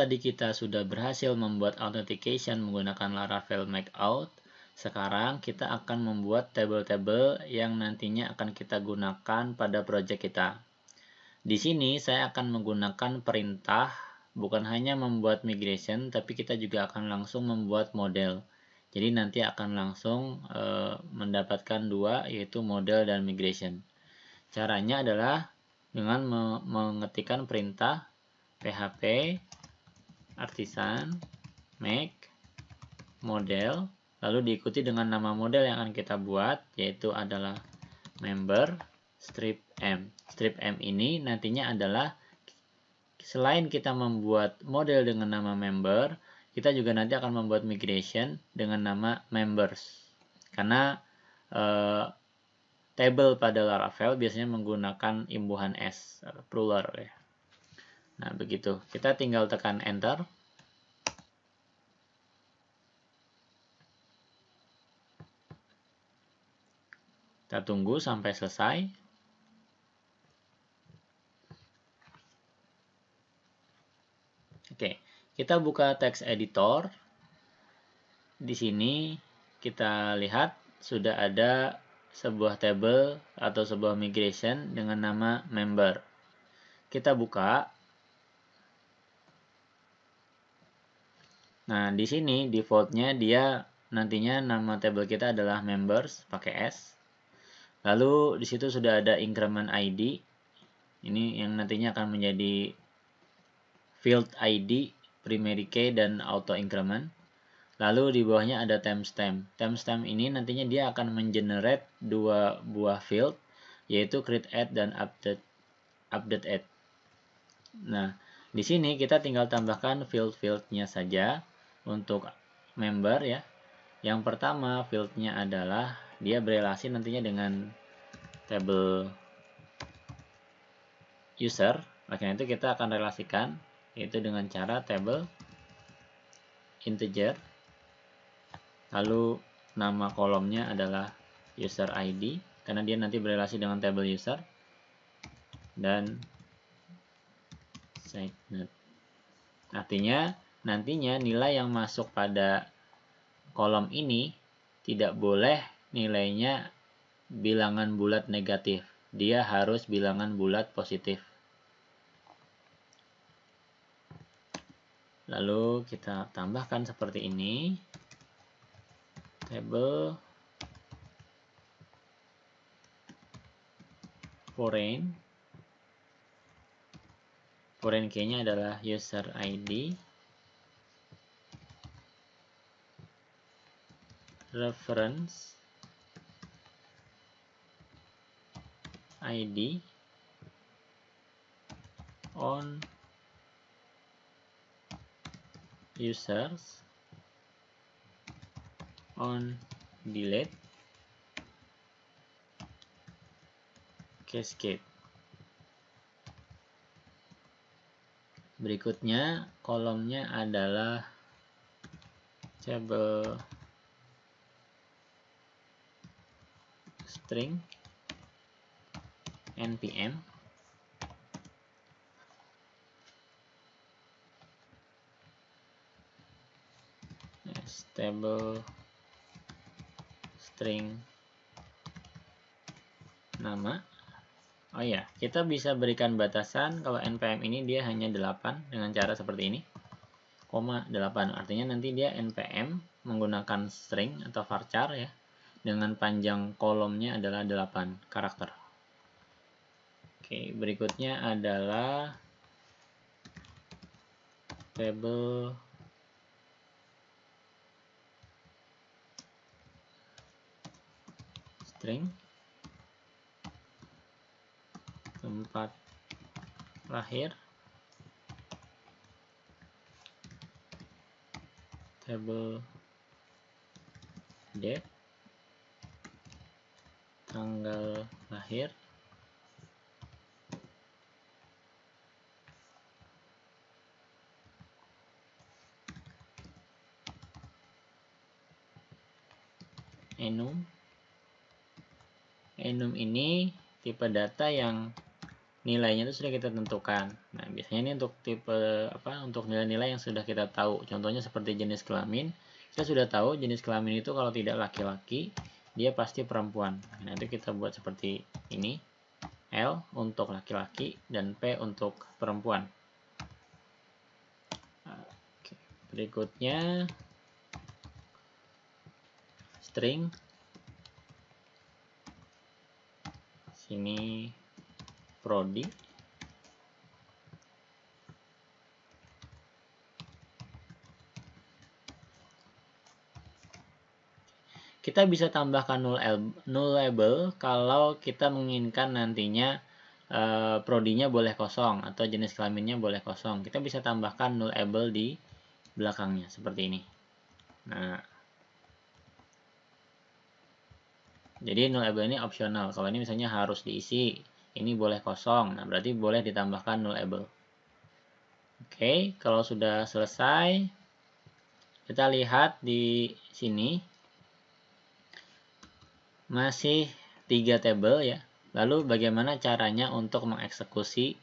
tadi kita sudah berhasil membuat authentication menggunakan Laravel Makeout, sekarang kita akan membuat tabel-tabel yang nantinya akan kita gunakan pada project kita. Di sini saya akan menggunakan perintah, bukan hanya membuat migration, tapi kita juga akan langsung membuat model. Jadi nanti akan langsung mendapatkan dua, yaitu model dan migration. Caranya adalah dengan mengetikkan perintah php artisan make model, lalu diikuti dengan nama model yang akan kita buat, yaitu adalah member strip m. Strip m ini nantinya adalah selain kita membuat model dengan nama member, kita juga nanti akan membuat migration dengan nama members. Karena table pada Laravel biasanya menggunakan imbuhan s, plural ya. Nah, begitu. Kita tinggal tekan enter. Kita tunggu sampai selesai. Oke, kita buka text editor. Di sini kita lihat sudah ada sebuah table atau sebuah migration dengan nama member. Kita buka. Nah, di sini defaultnya dia nantinya nama table kita adalah members pakai S. Lalu di situ sudah ada increment ID. Ini yang nantinya akan menjadi field ID, primary key, dan auto increment. Lalu di bawahnya ada timestamp. Timestamp ini nantinya dia akan mengenerate dua buah field, yaitu create add dan update add. Nah, di sini kita tinggal tambahkan field-fieldnya saja untuk member ya. Yang pertama fieldnya adalah dia berelasi nantinya dengan table user. Makanya itu kita akan relasikan yaitu dengan cara table integer. Lalu nama kolomnya adalah user ID karena dia nanti berelasi dengan table user, dan signed. Artinya nantinya nilai yang masuk pada kolom ini tidak boleh nilainya bilangan bulat negatif. Dia harus bilangan bulat positif. Lalu kita tambahkan seperti ini. Table foreign. Foreign key-nya adalah user ID. Reference ID on users on delete cascade. Berikutnya kolomnya adalah table string npm table string nama. Oh ya, kita bisa berikan batasan kalau npm ini dia hanya 8 dengan cara seperti ini. 8. Artinya nanti dia npm menggunakan string atau varchar ya, dengan panjang kolomnya adalah 8 karakter. Oke, berikutnya adalah table string tempat lahir, table date tanggal lahir, enum. Enum ini tipe data yang nilainya itu sudah kita tentukan. Nah, biasanya ini untuk tipe untuk nilai-nilai yang sudah kita tahu. Contohnya seperti jenis kelamin. Kita sudah tahu jenis kelamin itu kalau tidak laki-laki, dia pasti perempuan. Nah, itu kita buat seperti ini. L untuk laki-laki dan P untuk perempuan. Oke. Berikutnya string. Sini prodi. Kita bisa tambahkan null label kalau kita menginginkan nantinya prodinya boleh kosong atau jenis kelaminnya boleh kosong. Kita bisa tambahkan null label di belakangnya seperti ini. Nah, jadi null label ini opsional. Kalau ini misalnya harus diisi, ini boleh kosong. Nah, berarti boleh ditambahkan null label. Oke, kalau sudah selesai, kita lihat di sini masih 3 tabel ya. Lalu bagaimana caranya untuk mengeksekusi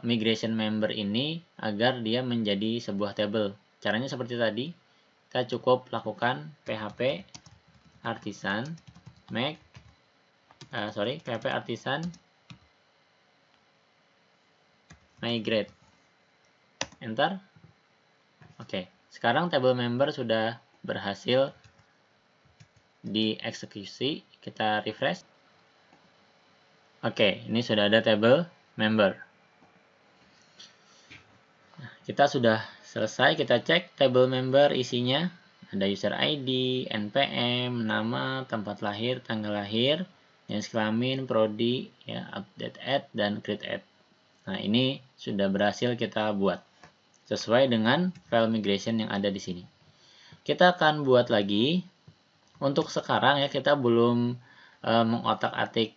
migration member ini agar dia menjadi sebuah tabel? Caranya seperti tadi. Kita cukup lakukan php artisan make php artisan migrate. Enter. Oke, sekarang table member sudah berhasil dieksekusi. Kita refresh. Oke, ini sudah ada table member. Nah, kita sudah selesai. Kita cek table member isinya. Ada user ID, NPM, nama, tempat lahir, tanggal lahir, jenis kelamin, prodi, ya, update add, dan create add. Nah, ini sudah berhasil kita buat sesuai dengan file migration yang ada di sini. Kita akan buat lagi. Untuk sekarang ya kita belum mengotak-atik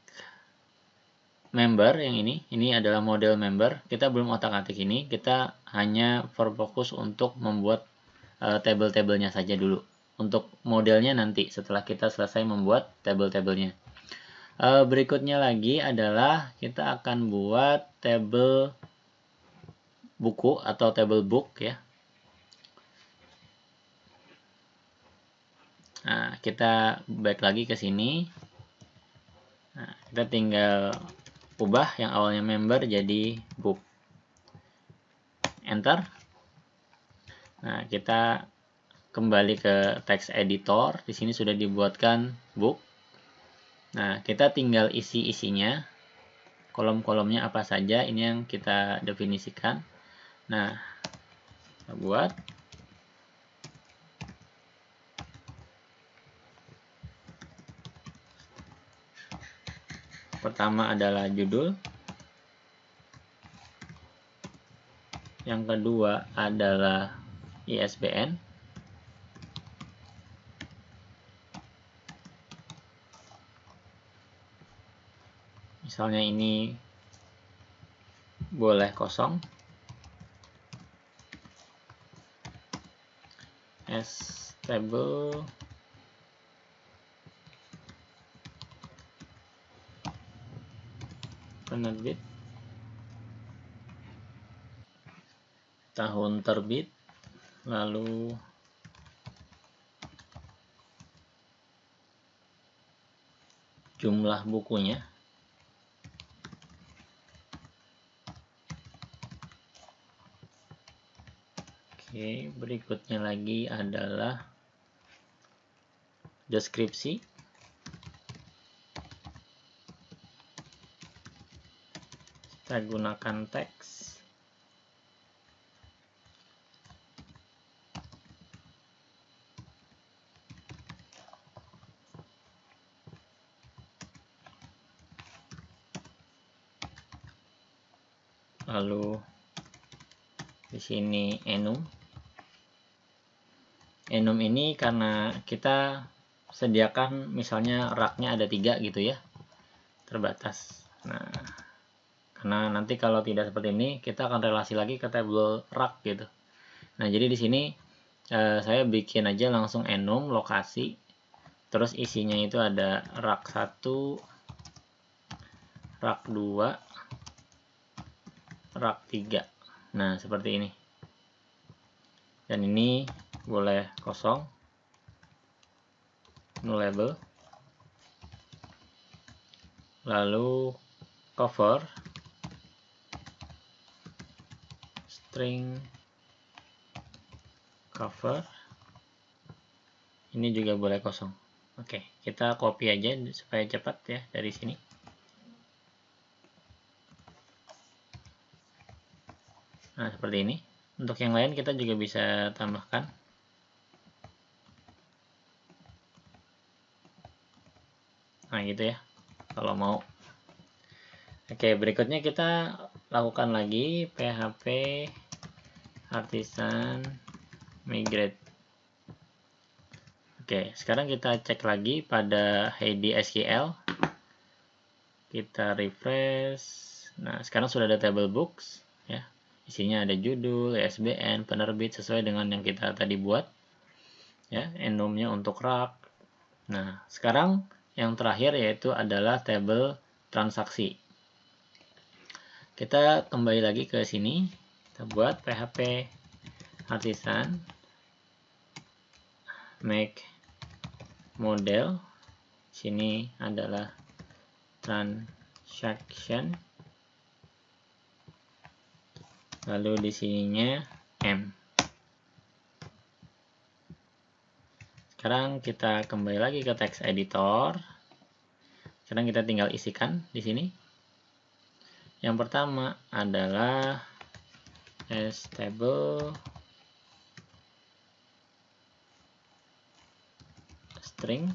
member yang ini adalah model member. Kita belum otak-atik ini, kita hanya berfokus untuk membuat table-tablenya saja dulu. Untuk modelnya nanti setelah kita selesai membuat table-tablenya. Berikutnya lagi adalah kita akan buat table buku atau table book ya. Nah, kita back lagi ke sini. Nah, kita tinggal ubah yang awalnya member jadi book. Enter. Nah, kita kembali ke text editor. Di sini sudah dibuatkan book. Nah, kita tinggal isi isinya. Kolom-kolomnya apa saja, ini yang kita definisikan. Nah, kita buat. Pertama adalah judul. Yang kedua adalah ISBN. Misalnya ini boleh kosong. As table penerbit, tahun terbit, lalu jumlah bukunya. Oke, berikutnya lagi adalah deskripsi. Kita gunakan teks. Lalu di sini enum. Enum ini karena kita sediakan misalnya rak-nya ada 3 gitu ya. Terbatas. Nah, karena nanti kalau tidak seperti ini, kita akan relasi lagi ke table rak gitu. Nah, jadi di sini saya bikin aja langsung enum lokasi. Terus isinya itu ada rak 1, rak 2, rak 3. Nah, seperti ini. Dan ini boleh kosong, nullable. Lalu cover string cover ini juga boleh kosong. Oke, kita copy aja supaya cepat ya dari sini. Nah, seperti ini. Untuk yang lain kita juga bisa tambahkan. Nah, gitu ya. Kalau mau. Oke, berikutnya kita lakukan lagi php artisan migrate. Oke, sekarang kita cek lagi pada Heidi SQL. Kita refresh. Nah, sekarang sudah ada table books ya. Isinya ada judul, ISBN, penerbit sesuai dengan yang kita tadi buat. Ya, enumnya untuk rak. Nah, sekarang yang terakhir yaitu adalah table transaksi. Kita kembali lagi ke sini. Kita buat php artisan make model. Sini adalah transaction. Lalu di sininya M. Sekarang kita kembali lagi ke text editor. Sekarang kita tinggal isikan di sini. Yang pertama adalah stable string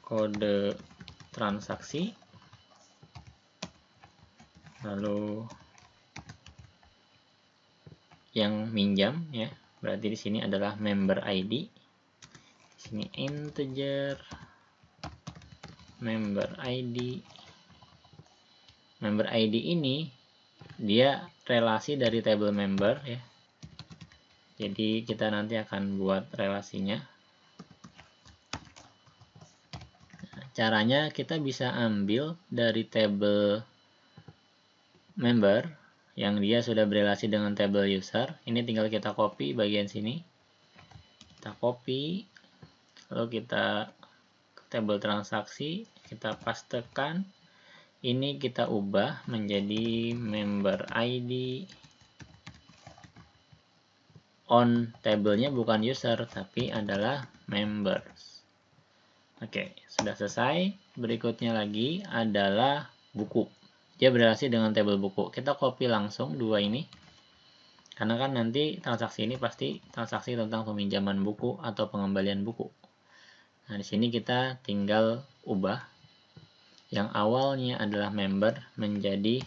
kode transaksi. Lalu yang minjam ya. Berarti di sini adalah member ID. Di sini integer member ID. Member ID ini dia relasi dari table member ya. Jadi kita nanti akan buat relasinya. Nah, caranya kita bisa ambil dari table member yang dia sudah berelasi dengan table user. Ini tinggal kita copy bagian sini. Kita copy, lalu kita ke table transaksi, kita pastekan. Ini kita ubah menjadi member ID. On table-nya bukan user, tapi adalah members. Oke, sudah selesai. Berikutnya lagi adalah buku. Dia berelasi dengan table buku. Kita copy langsung dua ini. Karena kan nanti transaksi ini pasti transaksi tentang peminjaman buku atau pengembalian buku. Nah, di sini kita tinggal ubah. Yang awalnya adalah member menjadi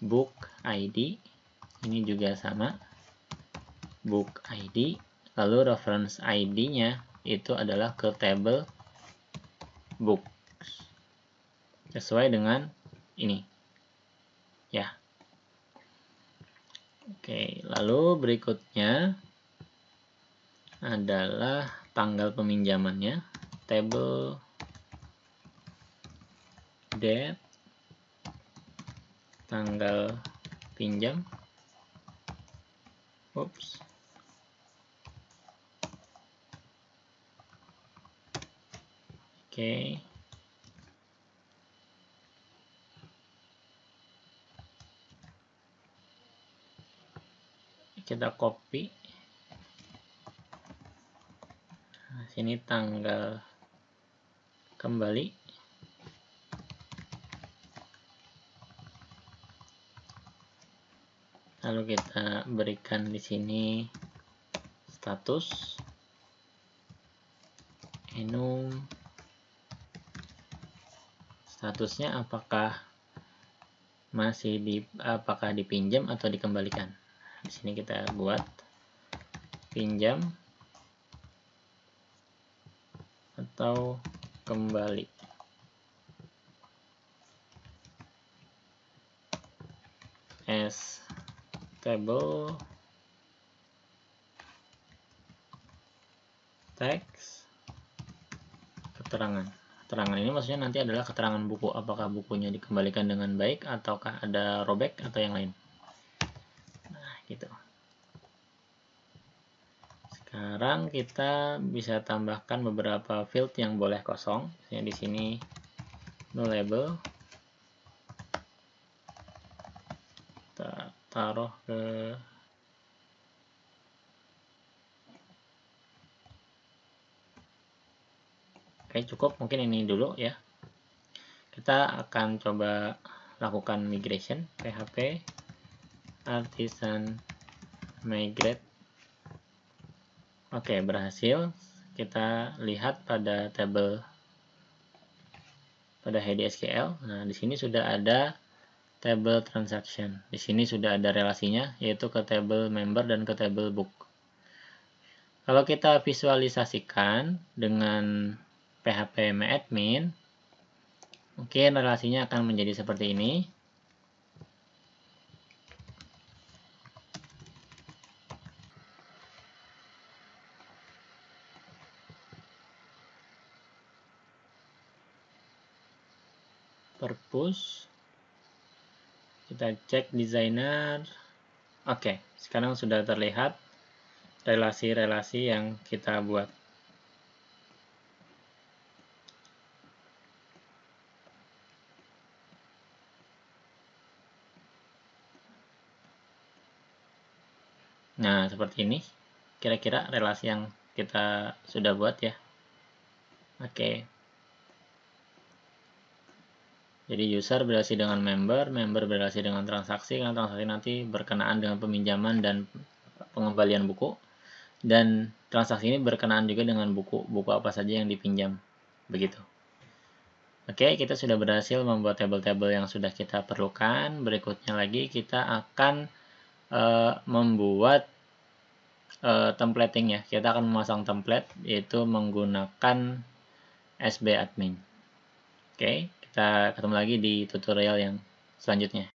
book ID. Ini juga sama. Book ID, lalu reference ID-nya itu adalah ke table books sesuai dengan ini ya. Oke, lalu berikutnya adalah tanggal peminjamannya, table date, tanggal pinjam. Oops. Oke. Kita copy. Nah, sini tanggal kembali. Lalu kita berikan di sini status enum. Statusnya apakah apakah dipinjam atau dikembalikan. Di sini kita buat pinjam atau kembali. As table text keterangan keterangan ini maksudnya nanti adalah keterangan buku, apakah bukunya dikembalikan dengan baik ataukah ada robek atau yang lain. Nah, gitu. Sekarang kita bisa tambahkan beberapa field yang boleh kosong. Misalnya di sini no label. Kita taruh ke Oke, cukup mungkin ini dulu ya. Kita akan coba lakukan migration php artisan migrate. Oke, berhasil. Kita lihat pada tabel pada HDSQL. Nah, di sini sudah ada table transaction. Di sini sudah ada relasinya, yaitu ke table member dan ke table book. Kalau kita visualisasikan dengan PHP myadmin, mungkin relasinya akan menjadi seperti ini. Purpose. Kita cek designer. Oke, sekarang sudah terlihat relasi-relasi yang kita buat. Nah, seperti ini kira-kira relasi yang kita sudah buat ya. Oke. Jadi user berrelasi dengan member, member berrelasi dengan transaksi, karena transaksi nanti berkenaan dengan peminjaman dan pengembalian buku, dan transaksi ini berkenaan juga dengan buku apa saja yang dipinjam. Begitu. Oke, kita sudah berhasil membuat tabel-tabel yang sudah kita perlukan. Berikutnya lagi kita akan membuat templating ya. Kita akan memasang template yaitu menggunakan SB admin. Oke, kita ketemu lagi di tutorial yang selanjutnya.